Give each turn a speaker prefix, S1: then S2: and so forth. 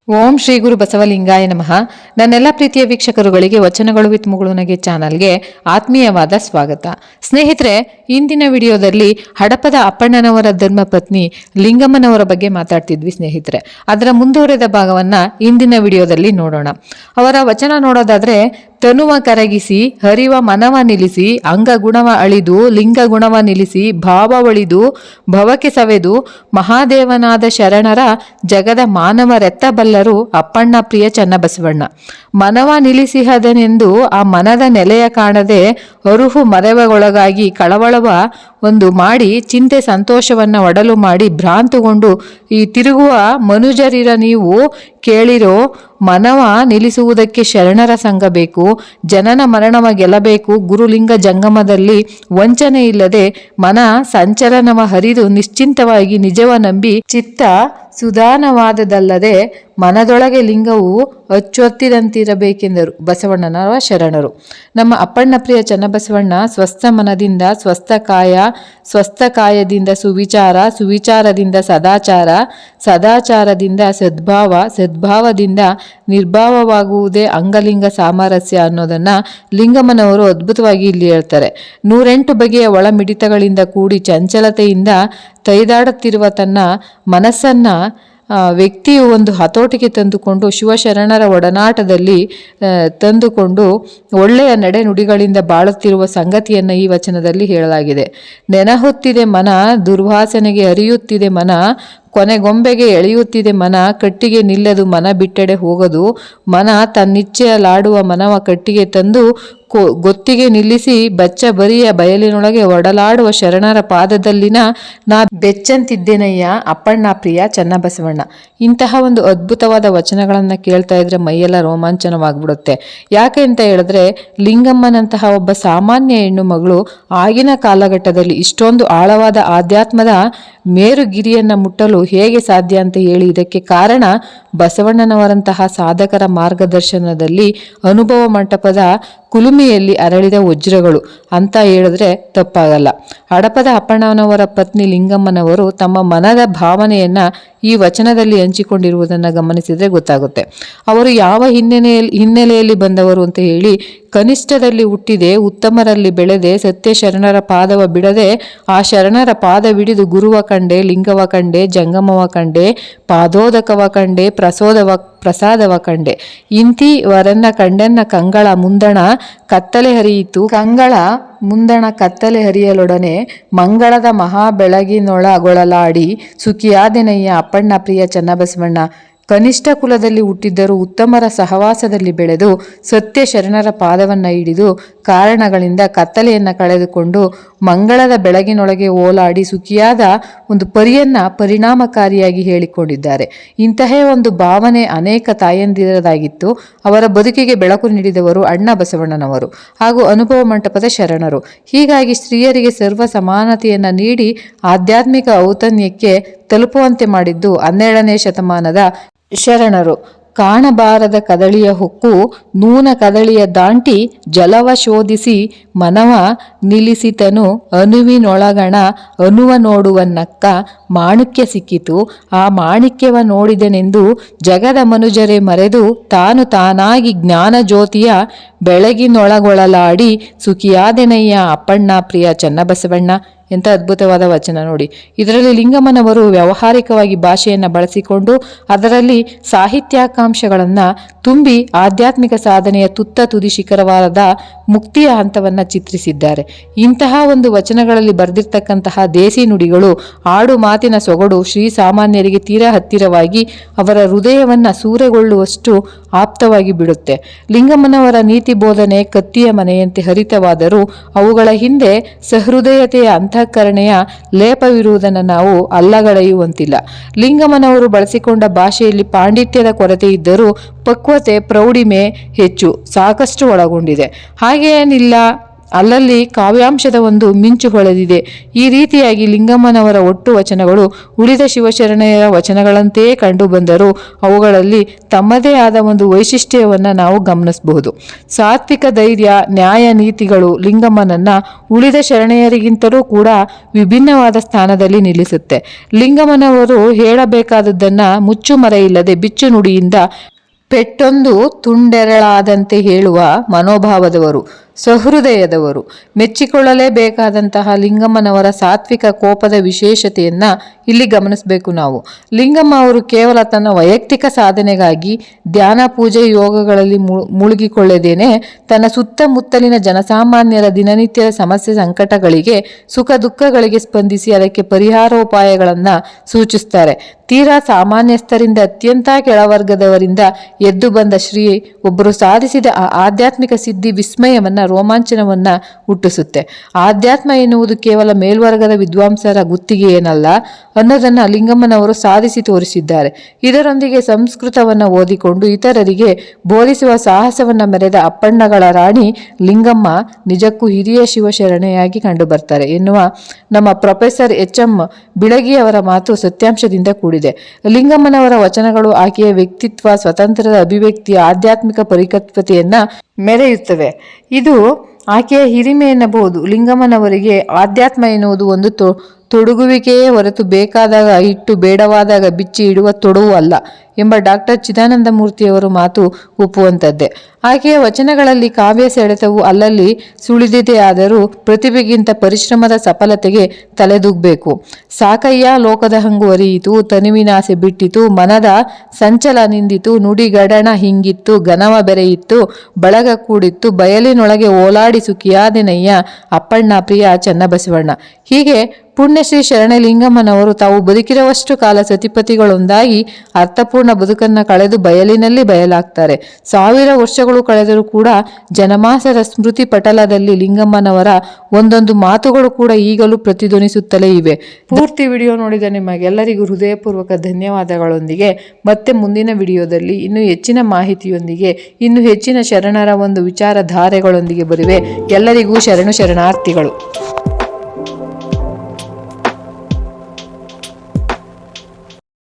S1: ಓಂ ಶ್ರೀ ಗುರು ಬಸವಲಿಂಗಾಯ ನಮಃ. ನನ್ನೆಲ್ಲ ಪ್ರೀತಿಯ ವೀಕ್ಷಕರುಗಳಿಗೆ ವಚನಗಳು ವಿತ್ ಮುಗುಳುನಗೆ ಚಾನಲ್ಗೆ ಆತ್ಮೀಯವಾದ ಸ್ವಾಗತ. ಸ್ನೇಹಿತರೆ, ಇಂದಿನ ವಿಡಿಯೋದಲ್ಲಿ ಹಡಪದ ಅಪ್ಪಣ್ಣನವರ ಧರ್ಮಪತ್ನಿ ಲಿಂಗಮ್ಮನವರ ಬಗ್ಗೆ ಮಾತಾಡ್ತಿದ್ವಿ ಸ್ನೇಹಿತರೆ. ಅದರ ಮುಂದುವರೆದ ಭಾಗವನ್ನ ಇಂದಿನ ವಿಡಿಯೋದಲ್ಲಿ ನೋಡೋಣ. ಅವರ ವಚನ ನೋಡೋದಾದ್ರೆ, ತನುವ ಕರಗಿಸಿ ಹರಿವ ಮನವ ನಿಲ್ಲಿಸಿ ಅಂಗ ಗುಣವ ಅಳಿದು ಲಿಂಗ ಗುಣವ ನಿಲ್ಲಿಸಿ ಭಾವ ಒಳಿದು ಭವಕ್ಕೆ ಸವೆದು ಮಹಾದೇವನಾದ ಶರಣರ ಜಗದ ಮಾನವರೆತ್ತ ಬಲ್ಲರು ಅಪ್ಪಣ್ಣ ಪ್ರಿಯ ಚನ್ನಬಸವಣ್ಣ. ಮನವ ನಿಲ್ಲಿಸಿಹದನೆಂದು ಆ ಮನದ ನೆಲೆಯ ಕಾಣದೆ ಅರುಹು ಮರೆವಗೊಳಗಾಗಿ ಕಳವಳವ ಒಂದು ಮಾಡಿ ಚಿಂತೆ ಸಂತೋಷವನ್ನ ಒಡಲು ಮಾಡಿ ಭ್ರಾಂತುಗೊಂಡು ಈ ತಿರುಗುವ ಮನುಜರಿರ ನೀವು ಕೇಳಿರೋ, ಮನವ ನಿಲ್ಲಿಸುವುದಕ್ಕೆ ಶರಣರ ಸಂಘ ಬೇಕು, ಜನನ ಮರಣವ ಗೆಲ್ಲಬೇಕು. ಗುರುಲಿಂಗ ಜಂಗಮದಲ್ಲಿ ವಂಚನೆ ಇಲ್ಲದೆ ಮನ ಸಂಚಲನವ ಹರಿದು ನಿಶ್ಚಿಂತವಾಗಿ ನಿಜವ ನಂಬಿ ಚಿತ್ತ ಸುಧಾನವಾದದಲ್ಲದೆ ಮನದೊಳಗೆ ಲಿಂಗವು ಅಚ್ಚೊತ್ತಿದಂತಿರಬೇಕೆಂದರು ಬಸವಣ್ಣನವ ಶರಣರು. ನಮ್ಮ ಅಪ್ಪಣ್ಣ ಪ್ರಿಯ ಚನ್ನಬಸವಣ್ಣ ಸ್ವಸ್ಥ ಮನದಿಂದ ಸ್ವಸ್ಥ ಕಾಯ, ಸ್ವಸ್ಥ ಕಾಯದಿಂದ ಸುವಿಚಾರ, ಸುವಿಚಾರದಿಂದ ಸದಾಚಾರ, ಸದಾಚಾರದಿಂದ ಸದ್ಭಾವ, ಸದ್ಭಾವದಿಂದ ನಿರ್ಭಾವವಾಗುವುದೇ ಅಂಗಲಿಂಗ ಸಾಮರಸ್ಯ ಅನ್ನೋದನ್ನ ಲಿಂಗಮ್ಮನವರು ಅದ್ಭುತವಾಗಿ ಇಲ್ಲಿ ಹೇಳ್ತಾರೆ. 108 ಬಗೆಯ ಒಳ ಮಿಡಿತಗಳಿಂದ ಕೂಡಿ ಚಂಚಲತೆಯಿಂದ ತೈದಾಡುತ್ತಿರುವ ತನ್ನ ಮನಸ್ಸನ್ನ ವ್ಯಕ್ತಿಯು ಒಂದು ಹತೋಟಿಗೆ ತಂದುಕೊಂಡು ಶಿವಶರಣರ ಒಡನಾಟದಲ್ಲಿ ತಂದುಕೊಂಡು ಒಳ್ಳೆಯ ನಡೆ ನುಡಿಗಳಿಂದ ಬಾಳುತ್ತಿರುವ ಸಂಗತಿಯನ್ನು ಈ ವಚನದಲ್ಲಿ ಹೇಳಲಾಗಿದೆ. ನೆನಹುತ್ತಿದೆ ಮನ, ದುರ್ವಾಸನೆಗೆ ಹರಿಯುತ್ತಿದೆ ಮನ, ಕೊನೆಗೊಂಬೆಗೆ ಎಳೆಯುತ್ತಿದೆ ಮನ, ಕಟ್ಟಿಗೆ ನಿಲ್ಲದು ಮನ ಬಿಟ್ಟೆಡೆ ಹೋಗದು ಮನ, ತನ್ನಿಚ್ಛೆಯಲಾಡುವ ಮನವ ಕಟ್ಟಿಗೆ ತಂದು ಗೊತ್ತಿಗೆ ನಿಲ್ಲಿಸಿ ಬಚ್ಚ ಬರಿಯ ಬಯಲಿನೊಳಗೆ ಒಡಲಾಡುವ ಶರಣರ ಪಾದದಲ್ಲಿನ ನಾ ಬೆಚ್ಚಂತಿದ್ದೇನಯ್ಯ ಅಪ್ಪಣ್ಣ ಪ್ರಿಯ ಚನ್ನಬಸವಣ್ಣ. ಇಂತಹ ಒಂದು ಅದ್ಭುತವಾದ ವಚನಗಳನ್ನ ಕೇಳ್ತಾ ಇದ್ರೆ ಮೈಯೆಲ್ಲ ರೋಮಾಂಚನವಾಗ್ಬಿಡುತ್ತೆ. ಯಾಕೆ ಅಂತ ಹೇಳಿದ್ರೆ, ಲಿಂಗಮ್ಮನಂತಹ ಒಬ್ಬ ಸಾಮಾನ್ಯ ಹೆಣ್ಣು ಮಗಳು ಆಗಿನ ಕಾಲಘಟ್ಟದಲ್ಲಿ ಇಷ್ಟೊಂದು ಆಳವಾದ ಆಧ್ಯಾತ್ಮದ ಮೇರುಗಿರಿಯನ್ನ ಮುಟ್ಟಲು ಹೇಗೆ ಸಾಧ್ಯ ಅಂತ ಹೇಳಿ, ಇದಕ್ಕೆ ಕಾರಣ ಬಸವಣ್ಣನವರಂತಹ ಸಾಧಕರ ಮಾರ್ಗದರ್ಶನದಲ್ಲಿ ಅನುಭವ ಮಂಟಪದ ಕುಲುಮೆಯಲ್ಲಿ ಅರಳಿದ ವಜ್ರಗಳು ಅಂತ ಹೇಳಿದ್ರೆ ತಪ್ಪಾಗಲ್ಲ. ಹಡಪದ ಅಪ್ಪಣ್ಣನವರ ಪತ್ನಿ ಲಿಂಗಮ್ಮನವರು ತಮ್ಮ ಮನದ ಭಾವನೆಯನ್ನ ಈ ವಚನದಲ್ಲಿ ಹಂಚಿಕೊಂಡಿರುವುದನ್ನು ಗಮನಿಸಿದ್ರೆ ಗೊತ್ತಾಗುತ್ತೆ. ಅವರು ಯಾವ ಹಿನ್ನೆಲೆಯಲ್ಲಿ ಬಂದವರು ಅಂತ ಹೇಳಿ, ಕನಿಷ್ಠದಲ್ಲಿ ಹುಟ್ಟಿದೆ, ಉತ್ತಮರಲ್ಲಿ ಬೆಳೆದೆ, ಸತ್ಯ ಶರಣರ ಪಾದವ ಬಿಡದೆ ಆ ಶರಣರ ಪಾದವಿಡಿದು ಗುರುವ ಕಂಡೆ, ಲಿಂಗವ ಕಂಡೆ, ಜಂಗಮವ ಕಂಡೆ, ಪಾದೋದಕವ ಕಂಡೆ, ಪ್ರಸಾದವ ಕಂಡೆ. ಇಂತಿ ವರನ್ನ ಕಂಡೆನ್ನ ಕಂಗಳ ಮುಂದಣ ಕತ್ತಲೆ ಹರಿಯಿತು, ಕಂಗಳ ಮುಂದಣ ಕತ್ತಲೆ ಹರಿಯಲೊಡನೆ ಮಂಗಳದ ಮಹಾ ಬೆಳಗಿನೊಳಗೊಳಲಾಡಿ ಸುಖಿಯಾದೆನಯ್ಯ ಅಪ್ಪಣ್ಣ ಪ್ರಿಯ ಚನ್ನಬಸವಣ್ಣ. ಕನಿಷ್ಠ ಕುಲದಲ್ಲಿ ಹುಟ್ಟಿದ್ದರೂ ಉತ್ತಮರ ಸಹವಾಸದಲ್ಲಿ ಬೆಳೆದು ಸತ್ಯ ಶರಣರ ಪಾದವನ್ನು ಹಿಡಿದು ಕಾರಣಗಳಿಂದ ಕತ್ತಲೆಯನ್ನು ಕಳೆದುಕೊಂಡು ಮಂಗಳದ ಬೆಳಗಿನೊಳಗೆ ಓಲಾಡಿ ಸುಖಿಯಾದ ಒಂದು ಪರಿಯನ್ನ ಪರಿಣಾಮಕಾರಿಯಾಗಿ ಹೇಳಿಕೊಂಡಿದ್ದಾರೆ. ಇಂತಹ ಒಂದು ಭಾವನೆ ಅನೇಕ ತಾಯಂದಿರದಾಗಿತ್ತು. ಅವರ ಬದುಕಿಗೆ ಬೆಳಕು ನೀಡಿದವರು ಅಣ್ಣ ಬಸವಣ್ಣನವರು ಹಾಗೂ ಅನುಭವ ಮಂಟಪದ ಶರಣರು. ಹೀಗಾಗಿ ಸ್ತ್ರೀಯರಿಗೆ ಸರ್ವ ಸಮಾನತೆಯನ್ನು ನೀಡಿ ಆಧ್ಯಾತ್ಮಿಕ ಔತಣ್ಯಕ್ಕೆ ತಲುಪುವಂತೆ ಮಾಡಿದ್ದು 12ನೇ ಶತಮಾನದ ಶರಣರು. ಕಾಣಬಾರದ ಕದಳಿಯ ಹೊಕ್ಕು ನೂನ ಕದಳಿಯ ದಾಂಟಿ ಜಲವ ಶೋಧಿಸಿ ಮನವ ನಿಲ್ಲಿಸಿತನು ಅನುವಿನೊಳಗಣ ಅನುವ ನೋಡುವನ್ನಕ್ಕ ಮಾಣಿಕ್ಯ ಸಿಕ್ಕಿತು. ಆ ಮಾಣಿಕ್ಯವ ನೋಡಿದನೆಂದು ಜಗದ ಮನುಜರೇ ಮರೆದು ತಾನು ತಾನಾಗಿ ಜ್ಞಾನ ಜ್ಯೋತಿಯ ಬೆಳಗಿನೊಳಗೊಳಲಾಡಿ ಸುಖಿಯಾದೆನಯ್ಯ ಅಪ್ಪಣ್ಣ ಪ್ರಿಯ ಚನ್ನಬಸವಣ್ಣ. ಎಂಥ ಅದ್ಭುತವಾದ ವಚನ ನೋಡಿ. ಇದರಲ್ಲಿ ಲಿಂಗಮ್ಮನವರು ವ್ಯಾವಹಾರಿಕವಾಗಿ ಭಾಷೆಯನ್ನು ಬಳಸಿಕೊಂಡು ಅದರಲ್ಲಿ ಸಾಹಿತ್ಯಾಕಾಂಶಗಳನ್ನು ತುಂಬಿ ಆಧ್ಯಾತ್ಮಿಕ ಸಾಧನೆಯ ತುದಿ ಶಿಖರವಾದ ಮುಕ್ತಿಯ ಹಂತವನ್ನು ಚಿತ್ರಿಸಿದ್ದಾರೆ. ಇಂತಹ ಒಂದು ವಚನಗಳಲ್ಲಿ ಬರೆದಿರ್ತಕ್ಕಂತಹ ದೇಸಿ ನುಡಿಗಳು ಆಡು ಮಾತಿನ ಸೊಗಡು ಶ್ರೀ ಸಾಮಾನ್ಯರಿಗೆ ತೀರಾ ಹತ್ತಿರವಾಗಿ ಅವರ ಹೃದಯವನ್ನು ಸೂರೆಗೊಳ್ಳುವಷ್ಟು ಆಪ್ತವಾಗಿ ಬಿಡುತ್ತೆ. ಲಿಂಗಮ್ಮನವರ ನೀತಿ ಬೋಧನೆ ಕತ್ತಿಯ ಮನೆಯಂತೆ ಹರಿತವಾದರೂ ಅವುಗಳ ಹಿಂದೆ ಸಹೃದಯತೆಯ ಅಂತಃಕರಣೆಯ ಲೇಪವಿರುವುದನ್ನು ನಾವು ಅಲ್ಲಗಳೆಯುವಂತಿಲ್ಲ. ಲಿಂಗಮ್ಮನವರು ಬಳಸಿಕೊಂಡ ಭಾಷೆಯಲ್ಲಿ ಪಾಂಡಿತ್ಯದ ಕೊರತೆ ಇದ್ದರೂ ಪಕ್ವತೆ ಪ್ರೌಢಿಮೆ ಹೆಚ್ಚು ಸಾಕಷ್ಟು ಒಳಗೊಂಡಿದೆ. ಹಾಗೇನಿಲ್ಲ ಅಲ್ಲಲ್ಲಿ ಕಾವ್ಯಾಂಶದ ಒಂದು ಮಿಂಚು ಹೊಳೆದಿದೆ. ಈ ರೀತಿಯಾಗಿ ಲಿಂಗಮ್ಮನವರ ಒಟ್ಟು ವಚನಗಳು ಉಳಿದ ಶಿವಶರಣೆಯರ ವಚನಗಳಂತೆಯೇ ಕಂಡು ಬಂದರೂ ಅವುಗಳಲ್ಲಿ ತಮ್ಮದೇ ಆದ ಒಂದು ವೈಶಿಷ್ಟ್ಯವನ್ನು ನಾವು ಗಮನಿಸಬಹುದು. ಸಾತ್ವಿಕ ಧೈರ್ಯ, ನ್ಯಾಯ, ನೀತಿಗಳು ಲಿಂಗಮ್ಮನನ್ನ ಉಳಿದ ಶರಣೆಯರಿಗಿಂತಲೂ ಕೂಡ ವಿಭಿನ್ನವಾದ ಸ್ಥಾನದಲ್ಲಿ ನಿಲ್ಲಿಸುತ್ತೆ. ಲಿಂಗಮ್ಮನವರು ಹೇಳಬೇಕಾದದ್ದನ್ನ ಮುಚ್ಚುಮರೆಯಿಲ್ಲದೆ ಬಿಚ್ಚು ನುಡಿಯಿಂದ ಪೆಟ್ಟೊಂದು ತುಂಡೆರಳಾದಂತೆ ಹೇಳುವ ಮನೋಭಾವದವರು, ಸಹೃದಯದವರು. ಮೆಚ್ಚಿಕೊಳ್ಳಲೇಬೇಕಾದಂತಹ ಲಿಂಗಮ್ಮನವರ ಸಾತ್ವಿಕ ಕೋಪದ ವಿಶೇಷತೆಯನ್ನ ಇಲ್ಲಿ ಗಮನಿಸಬೇಕು ನಾವು. ಲಿಂಗಮ್ಮ ಅವರು ಕೇವಲ ತನ್ನ ವೈಯಕ್ತಿಕ ಸಾಧನೆಗಾಗಿ ಧ್ಯಾನ, ಪೂಜೆ, ಯೋಗಗಳಲ್ಲಿ ಮುಳುಗಿಕೊಳ್ಳದೇನೆ ತನ್ನ ಸುತ್ತಮುತ್ತಲಿನ ಜನಸಾಮಾನ್ಯರ ದಿನನಿತ್ಯದ ಸಮಸ್ಯೆ ಸಂಕಟಗಳಿಗೆ, ಸುಖ ದುಃಖಗಳಿಗೆ ಸ್ಪಂದಿಸಿ ಅದಕ್ಕೆ ಪರಿಹಾರೋಪಾಯಗಳನ್ನು ಸೂಚಿಸ್ತಾರೆ. ತೀರಾ ಸಾಮಾನ್ಯಸ್ಥರಿಂದ ಅತ್ಯಂತ ಕೆಳವರ್ಗದವರಿಂದ ಎದ್ದು ಬಂದ ಶ್ರೀ ಒಬ್ಬರು ಸಾಧಿಸಿದ ಆ ಆಧ್ಯಾತ್ಮಿಕ ಸಿದ್ಧಿ ವಿಸ್ಮಯವನ್ನ, ರೋಮಾಂಚನವನ್ನ ಹುಟ್ಟಿಸುತ್ತೆ. ಆಧ್ಯಾತ್ಮ ಎನ್ನುವುದು ಕೇವಲ ಮೇಲ್ವರ್ಗದ ವಿದ್ವಾಂಸರ ಗುತ್ತಿಗೆ ಏನಲ್ಲ ಅನ್ನೋದನ್ನ ಲಿಂಗಮ್ಮನವರು ಸಾಧಿಸಿ ತೋರಿಸಿದ್ದಾರೆ. ಇದರೊಂದಿಗೆ ಸಂಸ್ಕೃತವನ್ನ ಓದಿಕೊಂಡು ಇತರರಿಗೆ ಬೋಧಿಸುವ ಸಾಹಸವನ್ನ ಮೆರೆದ ಅಪ್ಪಣ್ಣಗಳ ರಾಣಿ ಲಿಂಗಮ್ಮ ನಿಜಕ್ಕೂ ಹಿರಿಯ ಶಿವಶರಣೆಯಾಗಿ ಕಂಡು ಬರ್ತಾರೆ ಎನ್ನುವ ನಮ್ಮ ಪ್ರೊಫೆಸರ್ ಎಚ್.ಎಂ. ಬಿಳಗಿಯವರ ಮಾತು ಸತ್ಯಾಂಶದಿಂದ ಕೂಡಿದೆ. ಲಿಂಗಮ್ಮನವರ ವಚನಗಳು ಆಕೆಯ ವ್ಯಕ್ತಿತ್ವ, ಸ್ವತಂತ್ರದ ಅಭಿವ್ಯಕ್ತಿ, ಆಧ್ಯಾತ್ಮಿಕ ಪರಿಕಲ್ಪತೆಯನ್ನ ಮೆರೆಯುತ್ತವೆ. ಇದು ಆಕೆಯ ಹಿರಿಮೆ ಎನ್ನಬಹುದು. ಲಿಂಗಮ್ಮನವರಿಗೆ ಆಧ್ಯಾತ್ಮ ಎನ್ನುವುದು ಒಂದು ತೊಡಗುವಿಕೆಯೇ ಹೊರತು ಬೇಕಾದಾಗ ಇಟ್ಟು ಬೇಡವಾದಾಗ ಬಿಚ್ಚಿ ಇಡುವ ತೊಡವು ಅಲ್ಲ ಎಂಬ ಡಾಕ್ಟರ್ ಚಿದಾನಂದ ಮೂರ್ತಿಯವರ ಮಾತು ಒಪ್ಪುವಂಥದ್ದೇ. ಆಕೆಯ ವಚನಗಳಲ್ಲಿ ಕಾವ್ಯ ಸೆಳೆತವು ಅಲ್ಲಲ್ಲಿ ಸುಳಿದಿದೆ. ಆದರೂ ಪ್ರತಿಭೆಗಿಂತ ಪರಿಶ್ರಮದ ಸಫಲತೆಗೆ ತಲೆದೂಗಬೇಕು. ಸಾಕಯ್ಯ ಲೋಕದ ಹಂಗು ಅರಿಯಿತು, ತನುವಿನಾಸೆ ಬಿಟ್ಟಿತು, ಮನದ ಸಂಚಲ ನಿಂದಿತು, ನುಡಿಗಡಣ ಹಿಂಗಿತ್ತು, ಘನವ ಬೆರೆಯಿತ್ತು, ಬಳಗ ಕೂಡಿತ್ತು, ಬಯಲಿನೊಳಗೆ ಓಲಾಡಿ ಸುಖಿಯಾದೆನಯ್ಯ ಅಪ್ಪಣ್ಣ ಪ್ರಿಯ ಚನ್ನಬಸವಣ್ಣ. ಹೀಗೆ ಪುಣ್ಯಶ್ರೀ ಶರಣಲಿಂಗಮ್ಮನವರು ತಾವು ಬದುಕಿರುವಷ್ಟು ಕಾಲ ಸತಿಪತಿಗಳೊಂದಾಗಿ ಅರ್ಥಪೂರ್ಣ ಬದುಕನ್ನು ಕಳೆದು ಬಯಲಿನಲ್ಲಿ ಬಯಲಾಗ್ತಾರೆ. 1000 ವರ್ಷಗಳು ಕಳೆದರೂ ಕೂಡ ಜನಮಾಸದ ಸ್ಮೃತಿ ಪಟಲದಲ್ಲಿ ಲಿಂಗಮ್ಮನವರ ಒಂದೊಂದು ಮಾತುಗಳು ಕೂಡ ಈಗಲೂ ಪ್ರತಿಧ್ವನಿಸುತ್ತಲೇ ಇವೆ. ಪೂರ್ತಿ ವಿಡಿಯೋ ನೋಡಿದ ನಿಮಗೆಲ್ಲರಿಗೂ ಹೃದಯಪೂರ್ವಕ ಧನ್ಯವಾದಗಳೊಂದಿಗೆ ಮತ್ತೆ ಮುಂದಿನ ವಿಡಿಯೋದಲ್ಲಿ ಇನ್ನೂ ಹೆಚ್ಚಿನ ಮಾಹಿತಿಯೊಂದಿಗೆ, ಇನ್ನೂ ಹೆಚ್ಚಿನ ಶರಣರ ಒಂದು ವಿಚಾರಧಾರೆಗಳೊಂದಿಗೆ ಬರುವೆ. ಎಲ್ಲರಿಗೂ ಶರಣಾರ್ಥಿಗಳು.